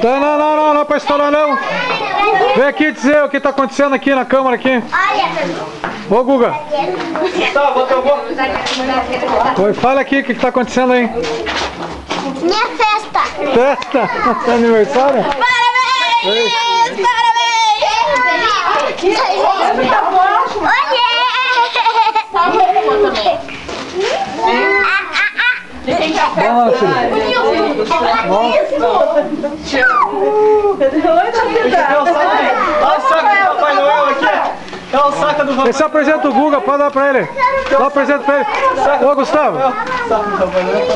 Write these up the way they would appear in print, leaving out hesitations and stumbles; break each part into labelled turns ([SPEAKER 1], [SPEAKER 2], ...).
[SPEAKER 1] Não, não, não, não, não é pra estourar não. Vem aqui dizer o que tá acontecendo aqui na câmara aqui. Ô Guga. Oi, fala aqui o que tá acontecendo aí.
[SPEAKER 2] Minha festa.
[SPEAKER 1] Festa? Aniversário?
[SPEAKER 2] Parabéns!
[SPEAKER 1] Esse apresenta o Guga, pode dar pra ele. Dá um presente pra ele. Ô Gustavo.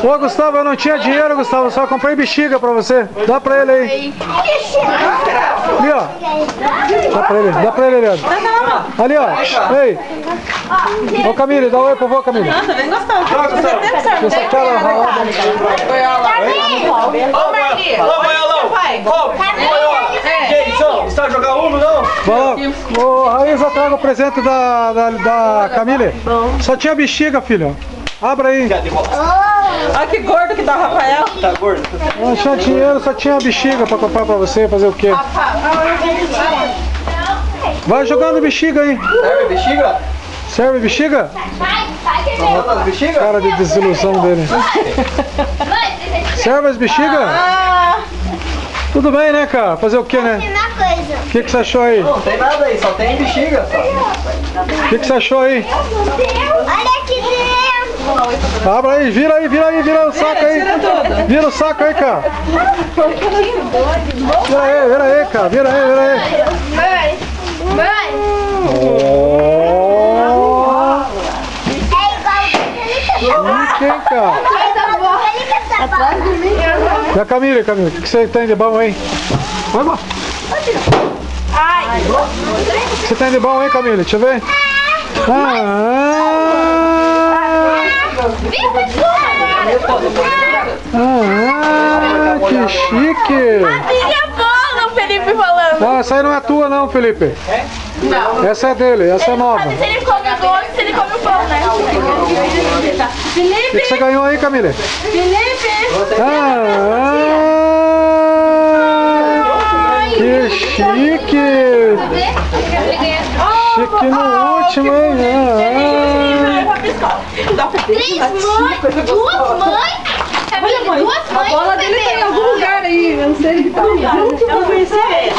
[SPEAKER 1] Ô Gustavo, eu não tinha dinheiro, Gustavo, só comprei bexiga pra você. Dá pra ele aí. Ali, ó. Dá pra ele, Leandro. Ali, ó. Ei. Ô Camille, dá um oi pro vô, Camille.
[SPEAKER 3] Nossa, bem gostoso.
[SPEAKER 1] Essa aquela.
[SPEAKER 3] Ô Maria. Ô Boiolão.
[SPEAKER 4] Você vai jogar Uno, não?
[SPEAKER 1] Ô Raíza, traga o presente da Camille. Só tinha bexiga, filho. Abra aí.
[SPEAKER 3] Olha que gordo que tá o Rafael.
[SPEAKER 4] Tá gordo?
[SPEAKER 1] Não tinha dinheiro, só tinha bexiga pra comprar pra você. Fazer o quê? Vai jogando bexiga aí.
[SPEAKER 4] Serve bexiga?
[SPEAKER 1] Serve bexiga?
[SPEAKER 4] Bota as bexigas?
[SPEAKER 1] Cara de desilusão dele. Serve as bexigas? Tudo bem, né, cara? Fazer o quê, né? O que você achou aí?
[SPEAKER 4] Não tem nada aí, só tem bexiga.
[SPEAKER 1] O que você achou aí?
[SPEAKER 2] Olha aqui dentro.
[SPEAKER 1] Abra aí, vira o saco aí. Vira o saco aí, cara. Vira aí, cara. Vira aí.
[SPEAKER 2] Mãe.
[SPEAKER 1] Quem, cara? E a Camille, o que você tem de bom aí? Vai lá. O que você tem de bom aí, Camille? Deixa eu ver. Que chique!
[SPEAKER 3] Minha bola, o Felipe falando.
[SPEAKER 1] Não, essa aí não é tua não, Felipe.
[SPEAKER 3] Não.
[SPEAKER 1] Essa é dele, essa é nova.
[SPEAKER 3] Se ele come o doce, se ele come o pão, né?
[SPEAKER 1] O que você ganhou aí, Camille?
[SPEAKER 3] Felipe!
[SPEAKER 1] Que chique! Chique no último, hein?
[SPEAKER 2] Duas mães?
[SPEAKER 3] Olha, mãe, a bola dele tá em algum lugar aí. Eu não sei onde tá. Eu não conhecia ele.